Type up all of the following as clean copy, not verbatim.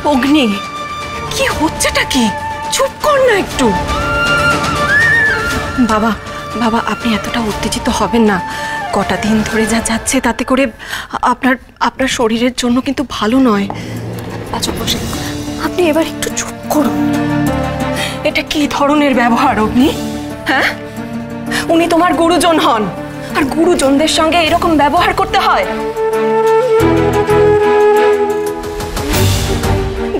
অগ্নি, কি হচ্ছেটা কি? চুপ কর না একটু। বাবা বাবা, আপনি এতটা উত্তেজিত হবেন না। কটা দিন ধরে যা যাচ্ছে তাতে করে আপনার শরীরের জন্য কিন্তু ভালো নয়। পাচক মশাই, আপনি এবার একটু চুপ করুন। এটা কি ধরনের ব্যবহার অগ্নি? হ্যাঁ, উনি তোমার গুরুজন হন, আর গুরুজনদের সঙ্গে এরকম ব্যবহার করতে হয়?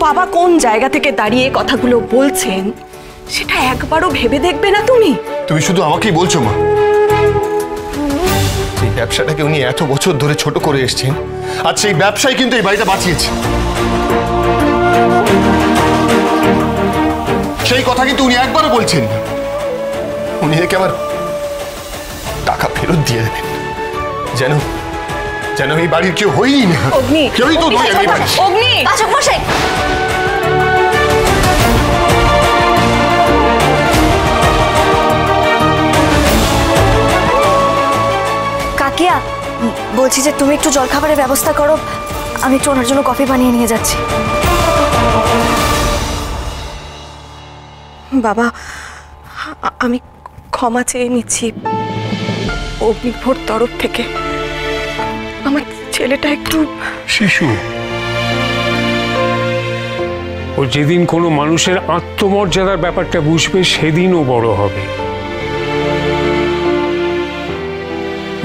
বাবা কোন জায়গা থেকে দাঁড়িয়ে কথাগুলো বলছেন সেটা একবারও ভেবে দেখবে না তুমি? তুমি শুধু আমাকেই বলছো মা। এই ব্যবসাটাকে উনি এত বছর ধরে ছোট করে এসেছেন, আর সেই ব্যবসায় কিন্তু এই বাড়িটা বাঁচিয়েছে। সেই কথা কিন্তু উনি একবারও বলছেন না। উনি একে আমার টাকা ফেরত দিয়ে দেবেন, যেন যেন এই বাড়ির কেউ হইই না। অগ্নি, কেউই তো নয় এই বাড়ি। অগ্নি, পাচক মশাই, কাকিয়া বলছি যে তুমি একটু জলখাবারের ব্যবস্থা করো, আমি একটু ওনার জন্য কফি বানিয়ে নিয়ে যাচ্ছি। বাবা, আমি ক্ষমা চেয়ে নিচ্ছি অগ্নিভোর তরফ থেকে। আমার ছেলেটা একটু শিশু, ও যেদিন কোনো মানুষের আত্মমর্যাদার ব্যাপারটা বুঝবে সেদিন ও বড় হবে।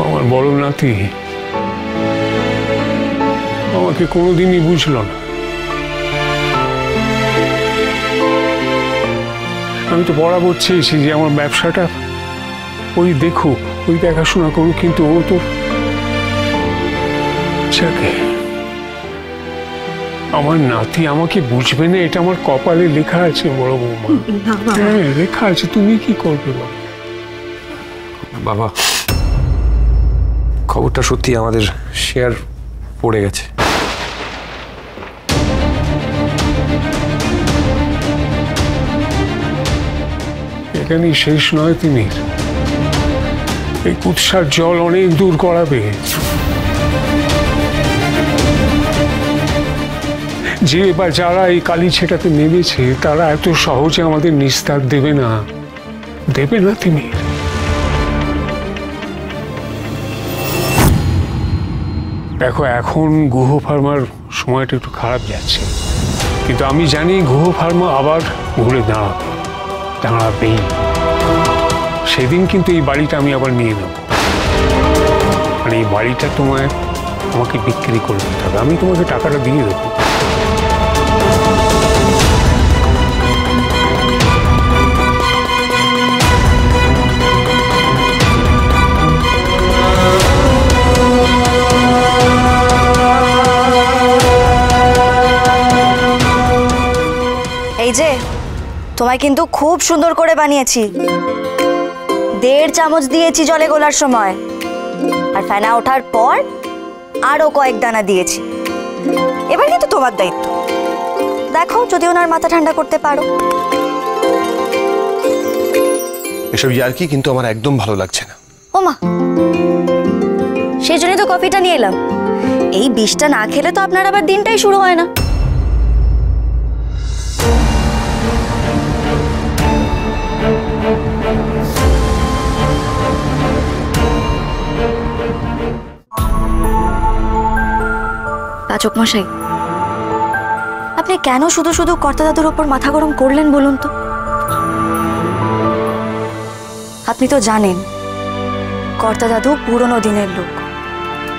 আমার বড় নাতি আমাকে কোনোদিনই বুঝলো না। আমি তো বরাবর চেয়েছি যে আমার ব্যবসাটা ওই দেখুক, ওই দেখাশোনা করুক, কিন্তু ও তো আমার নাতি আমাকে বুঝবে না, এটা আমার কপালে লেখা আছে বড় বৌমা। হ্যাঁ, লেখা আছে। তুমি কি করবে বাবা? খবরটা সত্যি আমাদের শেয়ার পড়ে গেছে। এখানেই শেষ নয় তিমির, এই কুৎসার জল অনেক দূর গড়াবে। যে বা যারা এই কালি ছেটাতে নেমেছে তারা এত সহজে আমাদের নিস্তার দেবে না, দেবে না তিমির। দেখো, এখন গুহ ফার্মার সময়টা একটু খারাপ যাচ্ছে, কিন্তু আমি জানি গুহ ফার্মা আবার ঘুরে দাঁড়াবেই। সেদিন কিন্তু এই বাড়িটা আমি আবার নিয়ে নেব, আর এই বাড়িটা আমাকে বিক্রি করে দিতে হবে। আমি তোমাকে টাকাটা দিয়ে দেবো। এই যে তোমায় কিন্তু খুব সুন্দর করে বানিয়েছি। 1.5 চামচ দিয়েছি জলে গোলার সময়, আর ফেনা ওঠার পর আরো কয়েক দানা দিয়েছি। এবার কিন্তু তোমার দায়িত্ব, দেখো যদি ওনার মাথা ঠান্ডা করতে পারো। এসব ইয়ার্কি কিন্তু আমার একদম ভালো লাগছে না। ওমা, সেই জন্যই তো কফিটা নিয়ে এলাম। এই বিষটা না খেলে তো আপনার আবার দিনটাই শুরু হয় না। পাচক মশাই, আপনি কেন শুধু শুধু কর্তা দাদুর ওপর মাথা গরম করলেন বলুন তো? আপনি তো জানেন কর্তা দাদু পুরনো দিনের লোক,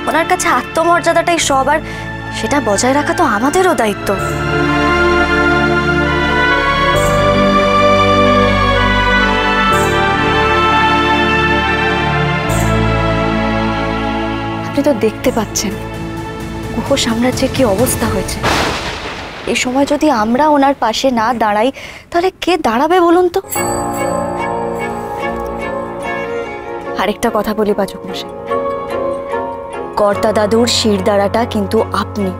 ওনার কাছে আত্মমর্যাদাটাই সব, আর সেটা বজায় রাখা তো আমাদেরও দায়িত্ব। আপনি তো দেখতে পাচ্ছেন গুহ সাম্রাজ্যের কি অবস্থা হয়েছে। এই সময় যদি আমরা ওনার পাশে না দাঁড়াই তাহলে কে দাঁড়াবে বলুন তো? আরেকটা কথা বলি পাচক মশাই, কর্তা দাদুর শিরদাঁড়াটা কিন্তু আপনি,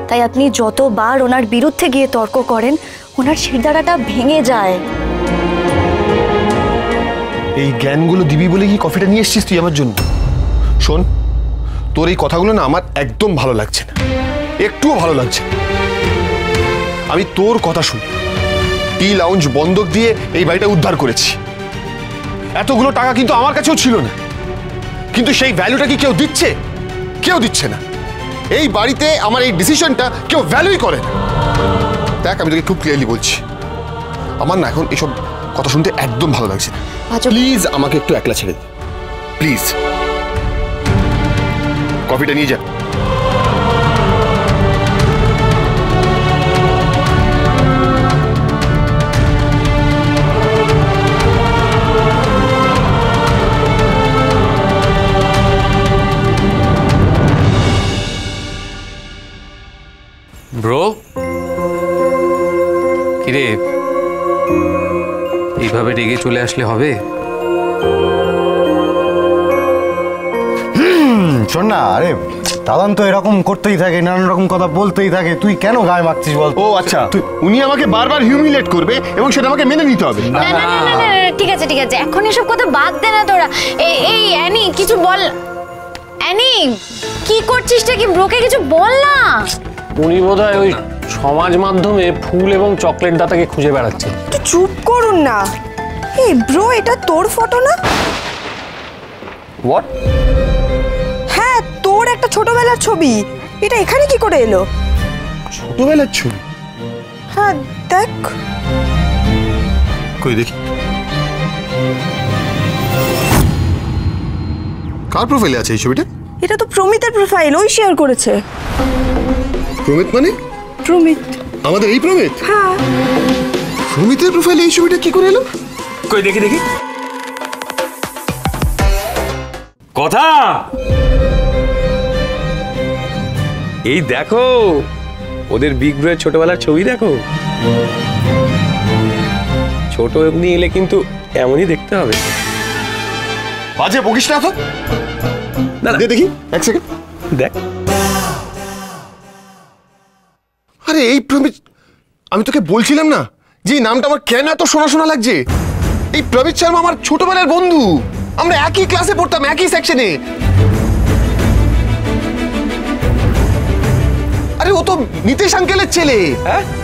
তাই আপনি যতবার ওনার বিরুদ্ধে গিয়ে তর্ক করেন ওনার শিরদাঁড়াটা ভেঙে যায়। এই জ্ঞানগুলো দিবি বলে কি কফিটা নিয়ে এসেছিস তুই আমার জন্য? শোন, তোর এই কথাগুলো না আমার একদম ভালো লাগছে না, একটুও ভালো লাগছে না। আমি তোর কথা শুনি টি লাউঞ্জ বন্ধক দিয়ে এই বাড়িটা উদ্ধার করেছি। এতগুলো টাকা কিন্তু আমার কাছেও ছিল না, কিন্তু সেই ভ্যালুটা কি কেউ দিচ্ছে? কেউ দিচ্ছে না। এই বাড়িতে আমার এই ডিসিশনটা কেউ ভ্যালুই করে না। দেখ, আমি তোকে খুব ক্লিয়ারলি বলছি, আমার না এখন এসব কথা শুনতে একদম ভালো লাগছে না। প্লিজ আমাকে একটু একলা ছেড়ে দে, প্লিজ। কফিটা নিয়ে যা। ব্রো, কিরে এইভাবে রেগে চলে আসলে হবে? শোন না, আরে দাদান তো এরকম করতেই থাকে, নানান রকম কথা বলতেই থাকে, তুই কেন গায়ে মাখছিস বল? ও আচ্ছা, উনি আমাকে বারবার হিউমিলেট করবে এবং সেটা আমাকে মেনে নিতে হবে। না না না না না, ঠিক আছে ঠিক আছে, এখন এসব কথা বাদ দে না তোরা। এই অ্যানি কিছু বল। অ্যানি কি করছিসটা কি? ব্রোকে কিছু বল না। উনি বোধহয় ওই সমাজ মাধ্যমে ফুল এবং চকলেট দাতাকে খুঁজে বেড়াচ্ছে। একটু চুপ করুন না। এই ব্রো, এটা তোর ফটো না? হোয়াট? হ্যাঁ, তোর একটা ছোটবেলার ছবি। এটা এখানে কি করে এলো? ছোটবেলার ছবি? হ্যাঁ দেখ। কই দেখি। কার প্রোফাইলে আছে এই ছবিটা? এটা তো প্রমিতের প্রোফাইল, ওই শেয়ার করেছে। প্রমিত মানে? প্রমিত। আমাদের এই প্রমিত? হ্যাঁ। প্রমিতের প্রোফাইলে এই ছবিটা কি করে এলো? কই দেখি দেখি। কথা এই দেখো, ওদের বিগ ব্রোয়ের ছোটবেলার ছবি দেখো। ছোট এমনি এলে কিন্তু এমনই দেখতে হবে। বাজে বকিস না তো। না দে দেখি, এক সেকেন্ড দেখ। আরে এই প্রমিত, আমি তোকে বলছিলাম না যে এই নামটা আমার কেন এত শোনা শোনা লাগছে। এই প্রমিত শর্মা আমার ছোটবেলার বন্ধু, আমরা একই ক্লাসে পড়তাম, একই সেকশনে। আরে ও তো নিতেশ আঙ্কেলের ছেলে।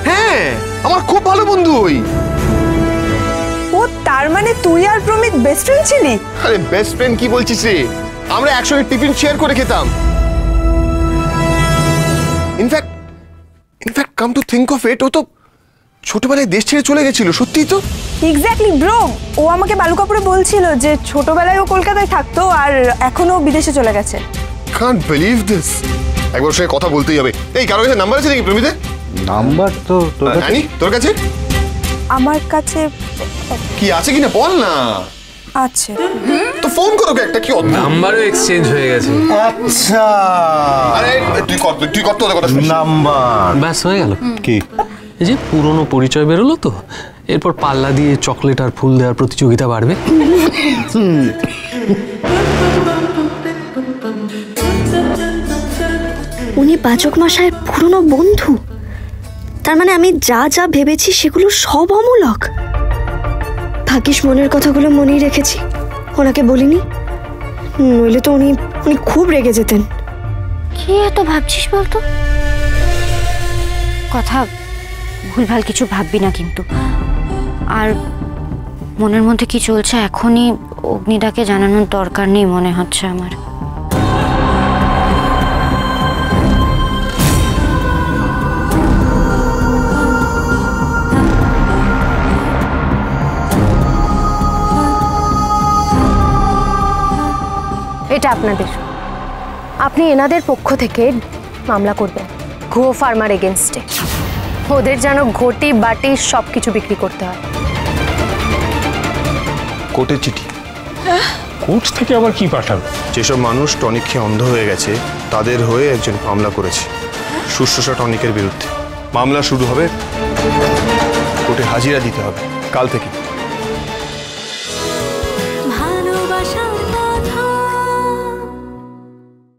হ্যাঁ, আমার খুব ভালো বন্ধু ওই। ও তার মানে তুই আর প্রমিত বেস্ট ফ্রেন্ড ছিলি? আরে বেস্ট ফ্রেন্ড কি বলছিস রে, আমরা একসঙ্গে টিফিন শেয়ার করে খেতাম। In fact come to think of it, ও তো ছোটবেলায় দেশ ছেড়ে চলে গেছিল। সত্যিই তো। এক্স্যাক্টলি ব্রো, ও আমাকে বালুকাপুরে বলছিল যে ছোটবেলায় ও কলকাতায় থাকতো আর এখনো বিদেশে চলে গেছে। Can't believe this. একবার সঙ্গে কথা বলতেই হবে। এই কারোর কাছে নাম্বার আছে নাকি প্রমিতের? নাম্বার তো তোর কাছে? আনি তোর কাছে? আমার কাছে কি আছে কিনা বল না। আছে তো ফোন করো একটা, কি অদ্ভুত। নাম্বারও এক্সচেঞ্জ হয়ে গেছে। আচ্ছা, আরে তুই কর তোদের কথা শুন। নাম্বার ব্যাস হয়ে গেল। কি? এই যে পুরনো পরিচয় বেরোলো তো, এরপর পাল্লা দিয়ে চকলেট আর ফুল দেওয়ার প্রতিযোগিতা বাড়বে। উনি পাচক মশাইয়ের পুরনো বন্ধু? তার মানে আমি যা যা ভেবেছি সেগুলো সব অমূলক। ভাগ্যিস মনের কথাগুলো মনেই রেখেছি, ওনাকে বলিনি, নইলে তো উনি খুব রেগে যেতেন। কি এত ভাবছিস বলতো? কথা ভুলভাল কিছু ভাববি না কিন্তু। আর মনের মধ্যে কি চলছে এখনই অগ্নিদাকে জানানোর দরকার নেই মনে হচ্ছে আমার। এটা আপনাদের, আপনি এনাদের পক্ষ থেকে মামলা করবেন গুহ ফার্মার এগেনস্টে। ওদের যেন ঘটি বাটি সব কিছু বিক্রি করতে হয়। কোর্টের চিঠি? কোর্ট থেকে আবার কি পাঠাবে? যেসব মানুষ টনিক খেয়ে অন্ধ হয়ে গেছে তাদের হয়ে একজন মামলা করেছে শুশ্রূষা টনিকের বিরুদ্ধে। মামলা শুরু হবে, কোর্টে হাজিরা দিতে হবে কাল থেকে।